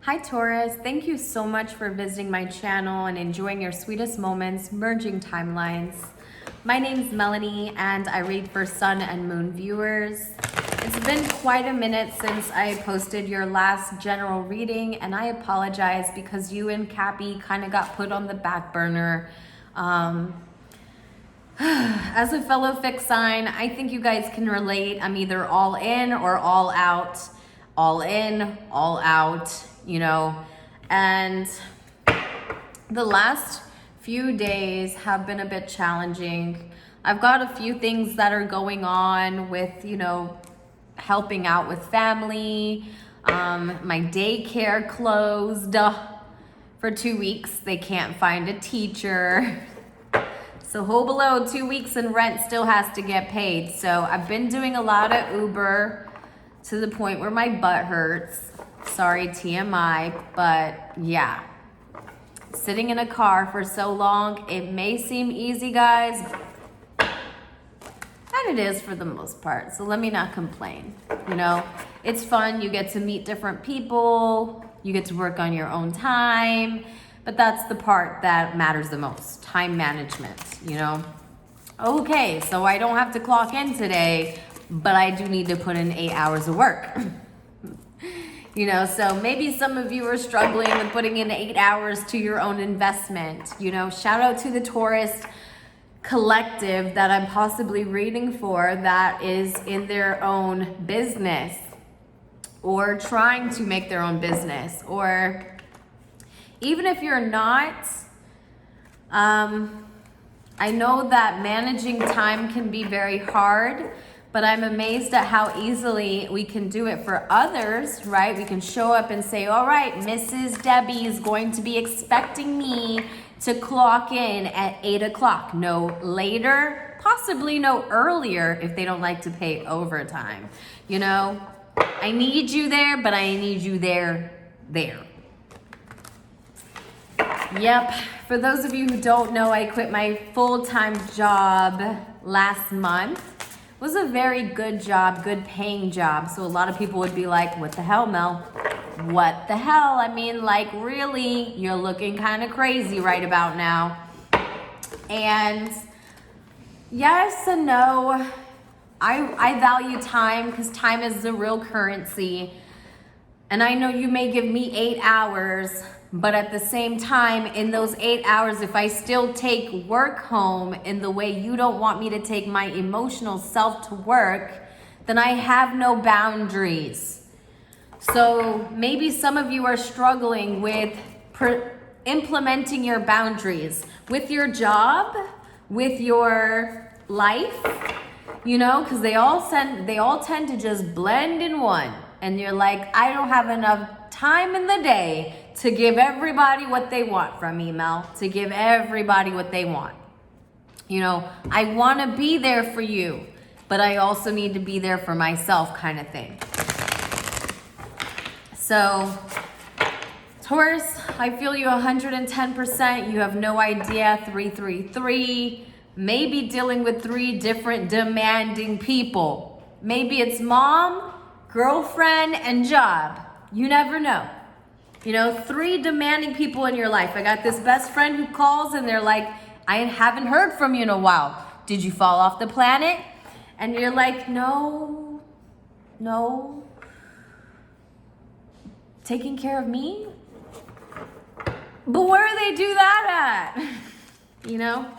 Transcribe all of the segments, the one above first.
Hi Taurus, thank you so much for visiting my channel and enjoying your sweetest moments, merging timelines. My name's Melanie and I read for Sun and Moon viewers. It's been quite a minute since I posted your last general reading and I apologize because you and Cappy kind of got put on the back burner. As a fellow fixed sign, I think you guys can relate. I'm either all in or all out. All in, all out, you know. And the last few days have been a bit challenging. I've got a few things that are going on with, you know, helping out with family. My daycare closed for 2 weeks. They can't find a teacher. So ho below 2 weeks and rent still has to get paid. So I've been doing a lot of Uber to the point where my butt hurts. Sorry, TMI, but yeah. Sitting in a car for so long, it may seem easy, guys, and it is for the most part. So let me not complain. You know, it's fun. You get to meet different people. You get to work on your own time. But that's the part that matters the most, time management, you know? Okay, so I don't have to clock in today, but I do need to put in 8 hours of work. You know, so maybe some of you are struggling with putting in 8 hours to your own investment. You know, shout out to the Taurus collective that I'm possibly reading for that is in their own business or trying to make their own business, or even if you're not, I know that managing time can be very hard, but I'm amazed at how easily we can do it for others, right? We can show up and say, all right, Mrs. Debbie is going to be expecting me to clock in at 8 o'clock. No later, possibly no earlier if they don't like to pay overtime. You know, I need you there, but I need you there. Yep, for those of you who don't know, I quit my full-time job last month. It was a very good job, good paying job. So a lot of people would be like, what the hell, Mel? What the hell? I mean, like, really, you're looking kind of crazy right about now. And yes and no. I value time because time is the real currency. And I know you may give me 8 hours, but at the same time, in those 8 hours, if I still take work home in the way you don't want me to take my emotional self to work, then I have no boundaries. So maybe some of you are struggling with implementing your boundaries with your job, with your life, you know, because they all tend to just blend in one. And you're like, I don't have enough time in the day to give everybody what they want from me, Mel, to give everybody what they want. You know, I want to be there for you, but I also need to be there for myself, kind of thing. So, Taurus, I feel you 110%. You have no idea. 333. Maybe dealing with 3 different demanding people. Maybe it's mom, girlfriend, and job. You never know. You know, 3 demanding people in your life. I got this best friend who calls and they're like, I haven't heard from you in a while. Did you fall off the planet? And you're like, no. Taking care of me? But where do they do that at? You know,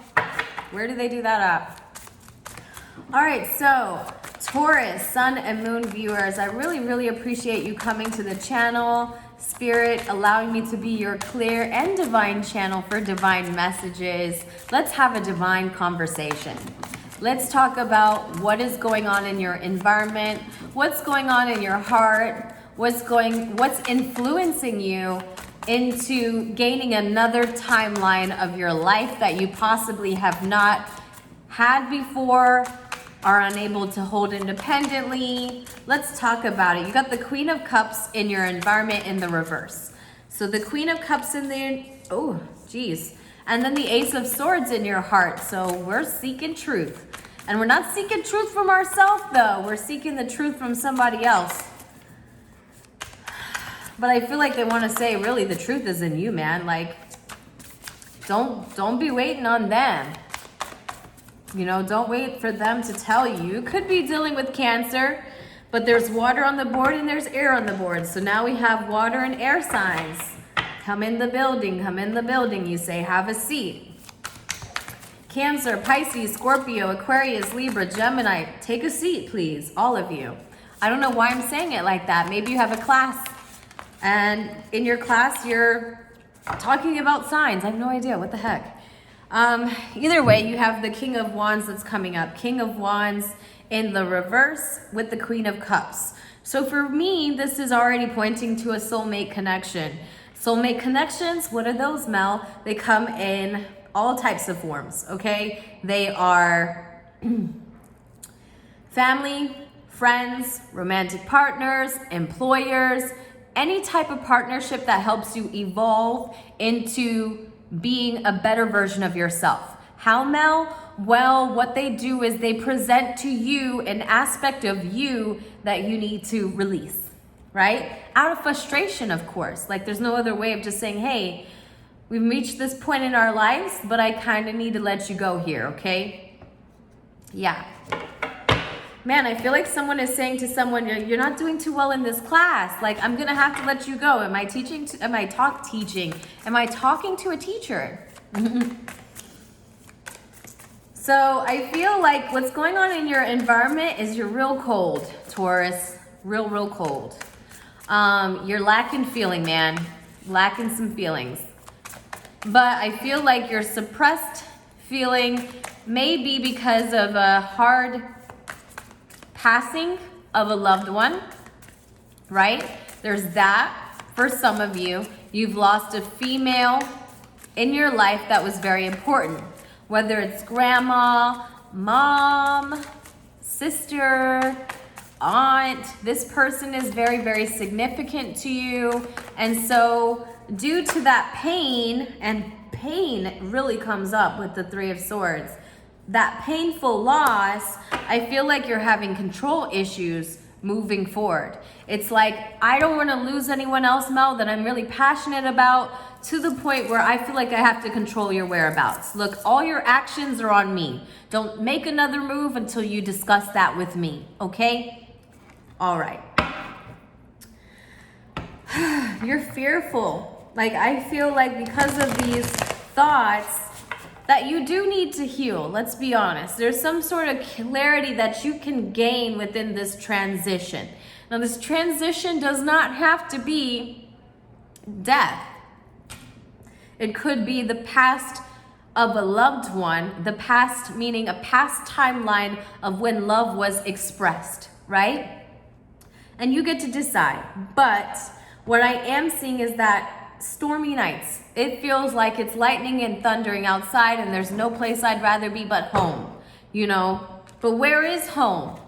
where do they do that at? All right, so Taurus, Sun and Moon viewers, I really appreciate you coming to the channel. Spirit allowing me to be your clear and divine channel for divine messages. Let's have a divine conversation. Let's talk about what is going on in your environment, what's going on in your heart, what's influencing you into gaining another timeline of your life that you possibly have not had before, are unable to hold independently. Let's talk about it. You got the Queen of Cups in your environment in the reverse. So the Queen of Cups in the, oh, geez. And then the Ace of Swords in your heart. So we're seeking truth. And we're not seeking truth from ourselves, though. We're seeking the truth from somebody else. But I feel like they want to say, really, the truth is in you, man. Like, don't be waiting on them. You know, don't wait for them to tell you. You could be dealing with Cancer, but there's water on the board and there's air on the board. So now we have water and air signs. Come in the building, come in the building. You say, have a seat. Cancer, Pisces, Scorpio, Aquarius, Libra, Gemini, take a seat, please, all of you. I don't know why I'm saying it like that. Maybe you have a class, and in your class, you're talking about signs. I have no idea. What the heck? Either way, you have the King of Wands that's coming up. King of Wands in the reverse with the Queen of Cups. So for me, this is already pointing to a soulmate connection. Soulmate connections, what are those, Mel? They come in all types of forms, okay? They are family, friends, romantic partners, employers, any type of partnership that helps you evolve into being a better version of yourself. How, Mel? Well, what they do is they present to you an aspect of you that you need to release, right? Out of frustration, of course. Like, there's no other way of just saying, hey, we've reached this point in our lives, but I kind of need to let you go here, okay? Yeah. Man, I feel like someone is saying to someone, you're not doing too well in this class. Like, I'm going to have to let you go. Am I talking to a teacher? So I feel like what's going on in your environment is you're real cold, Taurus. Real cold. You're lacking feeling, man. Lacking some feelings. But I feel like your suppressed feeling may be because of a hard passing of a loved one, right? There's that for some of you. You've lost a female in your life that was very important, whether it's grandma, mom, sister, aunt. This person is very, very significant to you. And so due to that pain, and pain really comes up with the Three of Swords, that painful loss, I feel like you're having control issues moving forward. It's like, I don't want to lose anyone else, Mel, that I'm really passionate about, to the point where I feel like I have to control your whereabouts. Look, all your actions are on me. Don't make another move until you discuss that with me, okay? All right. You're fearful. Like, I feel like because of these thoughts, that you do need to heal. Let's be honest. There's some sort of clarity that you can gain within this transition. Now, this transition does not have to be death. It could be the past of a loved one, the past meaning a past timeline of when love was expressed, right? And you get to decide. But what I am seeing is that stormy nights. It feels like it's lightning and thundering outside, and there's no place I'd rather be but home, you know? But where is home?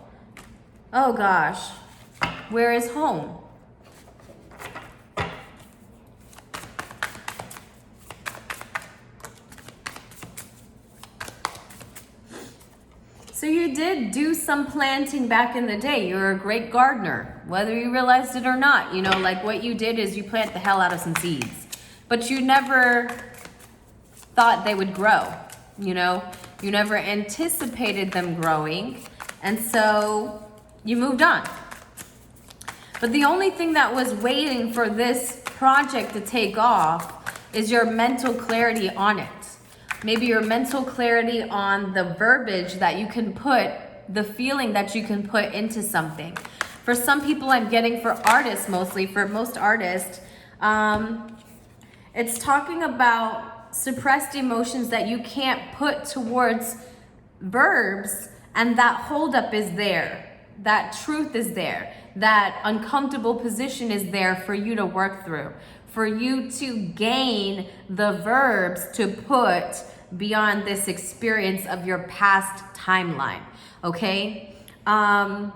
Oh gosh, where is home? So you did do some planting back in the day. You're a great gardener, whether you realized it or not. You know, like what you did is you plant the hell out of some seeds. But you never thought they would grow, you know? You never anticipated them growing. And so you moved on. But the only thing that was waiting for this project to take off is your mental clarity on it. Maybe your mental clarity on the verbiage that you can put, the feeling that you can put into something. For some people, I'm getting, for artists mostly, for most artists, it's talking about suppressed emotions that you can't put towards verbs, and that holdup is there. That truth is there. That uncomfortable position is there for you to work through, for you to gain the verbs to put beyond this experience of your past timeline, okay? And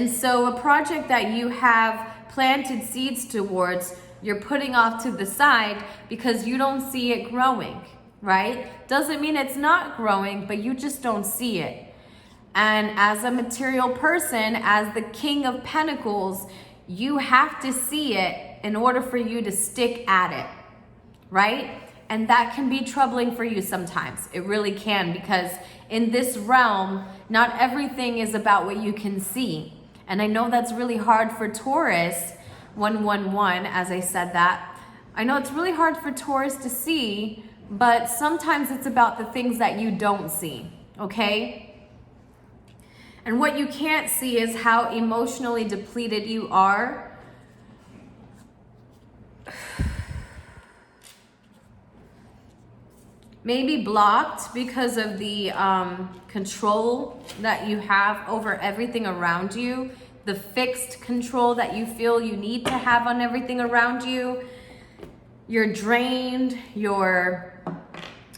so a project that you have planted seeds towards, you're putting off to the side because you don't see it growing, right? Doesn't mean it's not growing, but you just don't see it. And as a material person, as the King of Pentacles, you have to see it in order for you to stick at it, right? And that can be troubling for you sometimes. It really can, because in this realm, not everything is about what you can see. And I know that's really hard for Taurus, 111, as I said that. I know it's really hard for Taurus to see, but sometimes it's about the things that you don't see, okay? And what you can't see is how emotionally depleted you are. Maybe blocked because of the control that you have over everything around you, the fixed control that you feel you need to have on everything around you. You're drained, you're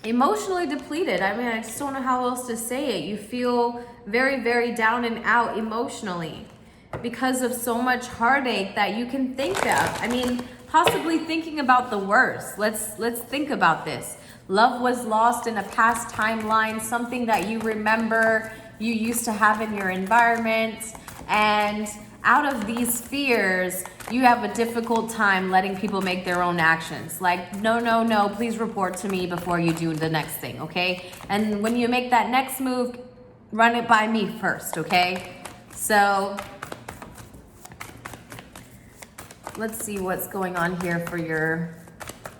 emotionally depleted. I mean, I just don't know how else to say it. You feel very, very down and out emotionally because of so much heartache that you can think of. I mean, possibly thinking about the worst. Let's think about this. Love was lost in a past timeline, something that you remember you used to have in your environment. And out of these fears, you have a difficult time letting people make their own actions. Like, no, please report to me before you do the next thing, okay? And when you make that next move, run it by me first, okay? So let's see what's going on here for your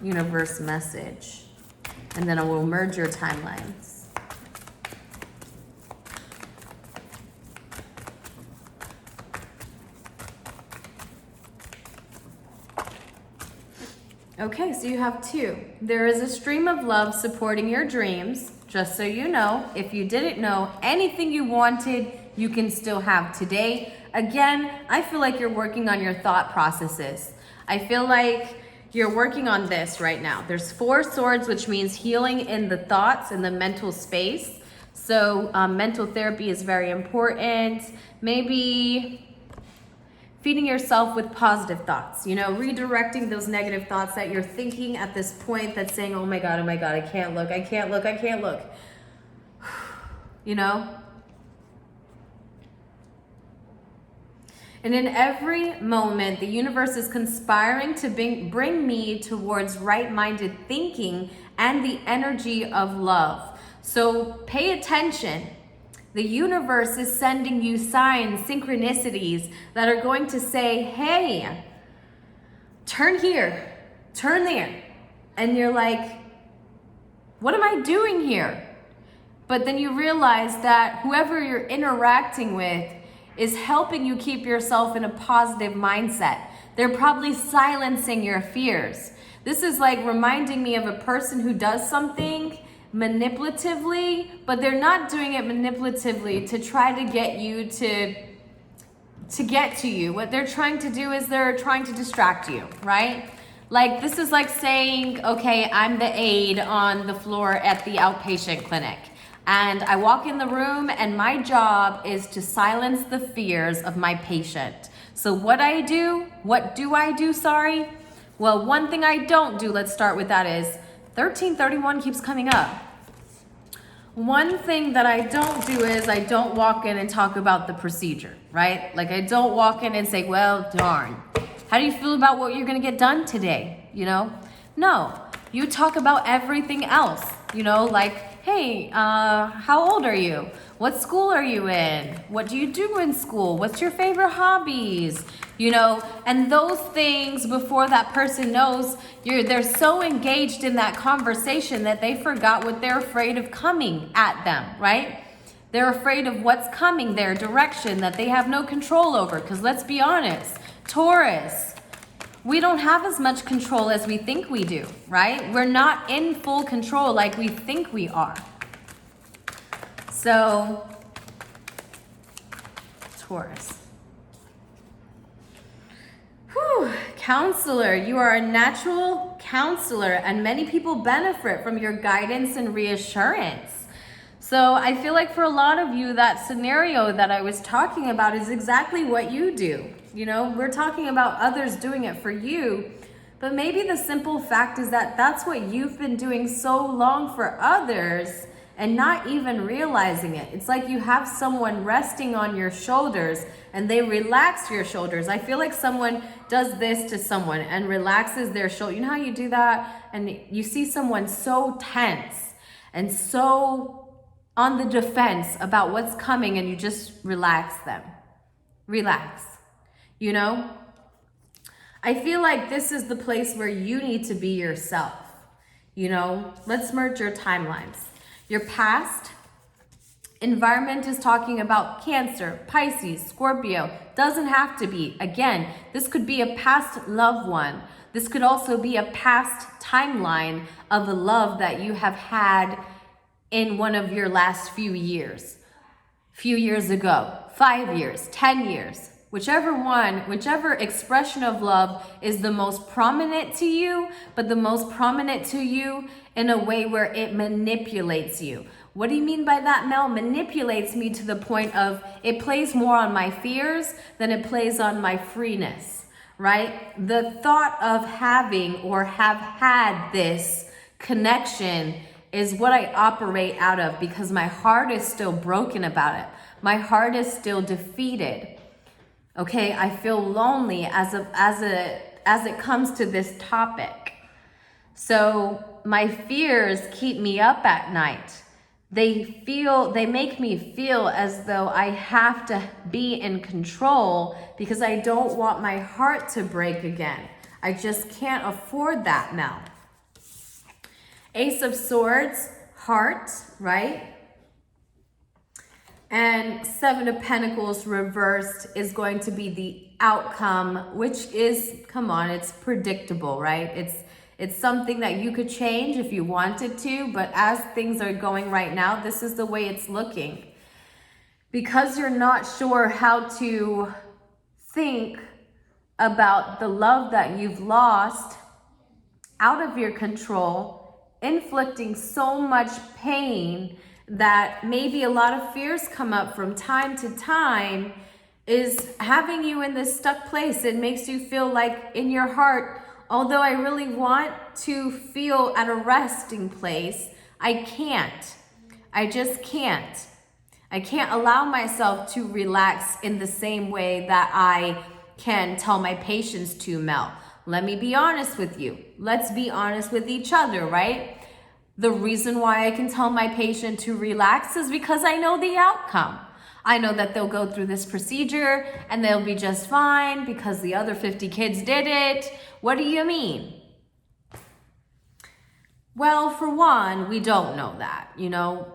universe message. And then I will merge your timelines. Okay, so you have two. There is a stream of love supporting your dreams. Just so you know, if you didn't know, anything you wanted, you can still have today. Again, I feel like you're working on your thought processes. I feel like you're working on this right now. There's 4 swords, which means healing in the thoughts and the mental space. So mental therapy is very important. Maybe feeding yourself with positive thoughts, you know, redirecting those negative thoughts that you're thinking at this point that's saying, oh my God, I can't look. You know? And in every moment, the universe is conspiring to bring me towards right-minded thinking and the energy of love. So pay attention. The universe is sending you signs, synchronicities that are going to say, hey, turn here, turn there. And you're like, what am I doing here? But then you realize that whoever you're interacting with is helping you keep yourself in a positive mindset. They're probably silencing your fears. This is like reminding me of a person who does something manipulatively, but they're not doing it manipulatively to try to get you to get to you. What they're trying to do is they're trying to distract you, right? Like this is like saying, okay, I'm the aide on the floor at the outpatient clinic. And I walk in the room and my job is to silence the fears of my patient. So what do I do? Well, one thing I don't do, let's start with that, is 1331 keeps coming up. One thing that I don't do is I don't walk in and talk about the procedure, right? Like I don't walk in and say, well, darn, how do you feel about what you're gonna get done today? You know? No, you talk about everything else, you know, like, hey, how old are you? What school are you in? What do you do in school? What's your favorite hobbies? You know, and those things before that person knows, they're so engaged in that conversation that they forgot what they're afraid of coming at them, right? They're afraid of what's coming, their direction that they have no control over. Because let's be honest, Taurus, we don't have as much control as we think we do, right? We're not in full control like we think we are. So, Taurus. Whew. Counselor, you are a natural counselor and many people benefit from your guidance and reassurance. So I feel like for a lot of you, that scenario that I was talking about is exactly what you do. You know, we're talking about others doing it for you, but maybe the simple fact is that that's what you've been doing so long for others, and not even realizing it. It's like you have someone resting on your shoulders and they relax your shoulders. I feel like someone does this to someone and relaxes their shoulder. You know how you do that? And you see someone so tense and so on the defense about what's coming, and you just relax them. Relax, you know? I feel like this is the place where you need to be yourself. You know, let's merge your timelines. Your past environment is talking about Cancer, Pisces, Scorpio. Doesn't have to be. Again, this could be a past loved one. This could also be a past timeline of a love that you have had in one of your last few years ago, 5 years, 10 years. Whichever expression of love is the most prominent to you, but the most prominent to you in a way where it manipulates you. What do you mean by that, Mel? Manipulates me to the point of it plays more on my fears than it plays on my freeness, right? The thought of having or have had this connection is what I operate out of, because my heart is still broken about it. My heart is still defeated. Okay, I feel lonely as it comes to this topic. So my fears keep me up at night. They make me feel as though I have to be in control because I don't want my heart to break again. I just can't afford that now. Ace of Swords, heart, right? And Seven of Pentacles reversed is going to be the outcome, which is, come on, it's predictable, right? It's something that you could change if you wanted to, but as things are going right now, this is the way it's looking. Because you're not sure how to think about the love that you've lost out of your control, inflicting so much pain that maybe a lot of fears come up from time to time, is having you in this stuck place. It makes you feel like in your heart, although I really want to feel at a resting place, I can't. I just can't. I can't allow myself to relax in the same way that I can tell my patients to, Mel. Let me be honest with you. Let's be honest with each other, right? The reason why I can tell my patient to relax is because I know the outcome. I know that they'll go through this procedure and they'll be just fine because the other 50 kids did it. What do you mean? Well, for one, we don't know that, you know,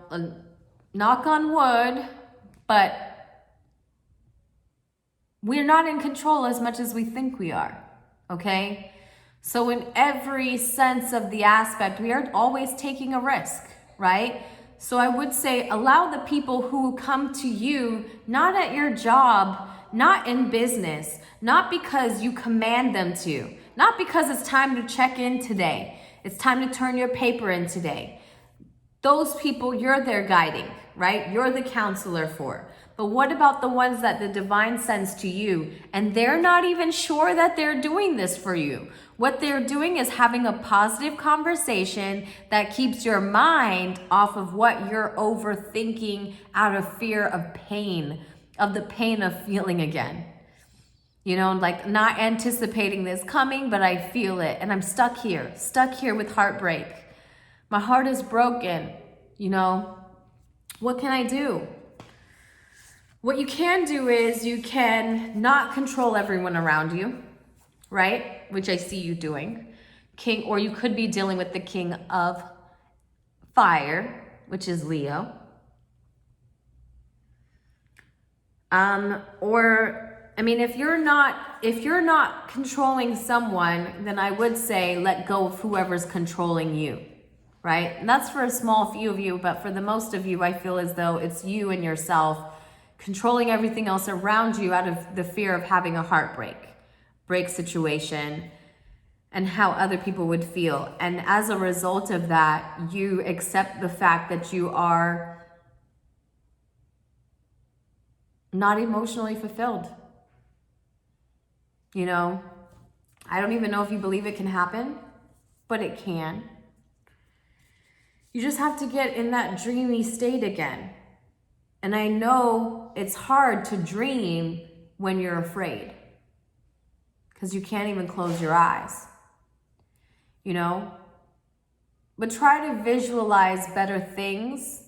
knock on wood, but we're not in control as much as we think we are, okay? So in every sense of the aspect, we are always taking a risk, right? So I would say allow the people who come to you, not at your job, not in business, not because you command them to, not because it's time to check in today, it's time to turn your paper in today. Those people, you're their guiding, right? You're the counselor for. But what about the ones that the divine sends to you and they're not even sure that they're doing this for you? What they're doing is having a positive conversation that keeps your mind off of what you're overthinking out of fear of pain, of the pain of feeling again. You know, like not anticipating this coming, but I feel it and I'm stuck here with heartbreak. My heart is broken, you know. What can I do? What you can do is you can not control everyone around you, right? Which I see you doing. Or you could be dealing with the King of Fire, which is Leo. If you're not controlling someone, then I would say let go of whoever's controlling you, right? And that's for a small few of you, but for the most of you, I feel as though it's you and yourself controlling everything else around you out of the fear of having a break situation, and how other people would feel. And as a result of that, you accept the fact that you are not emotionally fulfilled. You know, I don't even know if you believe it can happen, but it can. You just have to get in that dreamy state again. And I know it's hard to dream when you're afraid, because you can't even close your eyes, you know? But try to visualize better things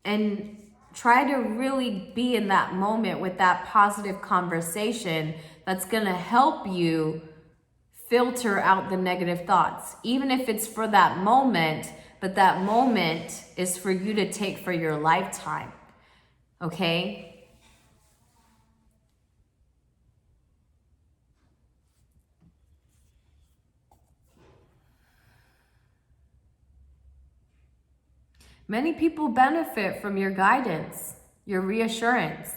and try to really be in that moment with that positive conversation that's gonna help you filter out the negative thoughts, even if it's for that moment, but that moment is for you to take for your lifetime, okay? Many people benefit from your guidance, your reassurance.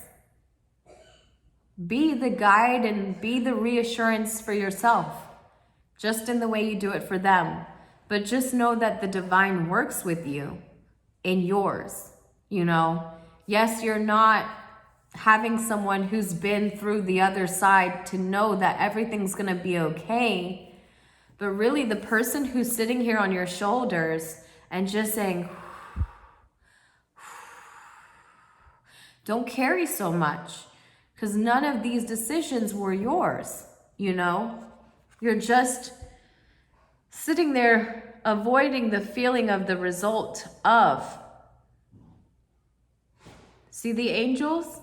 Be the guide and be the reassurance for yourself, just in the way you do it for them. But just know that the divine works with you in yours, you know? Yes, you're not having someone who's been through the other side to know that everything's gonna be okay. But really, the person who's sitting here on your shoulders and just saying, don't carry so much, because none of these decisions were yours, you know? You're just sitting there avoiding the feeling of the result of. See the angels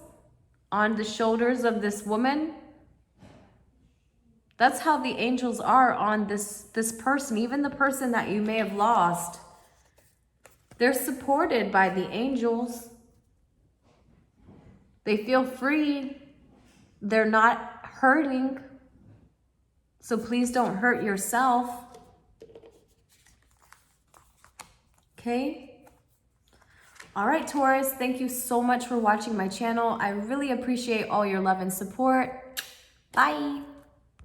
on the shoulders of this woman? That's how the angels are on this person, even the person that you may have lost. They're supported by the angels. They feel free. They're not hurting. So please don't hurt yourself. Okay? All right, Taurus, thank you so much for watching my channel. I really appreciate all your love and support. Bye.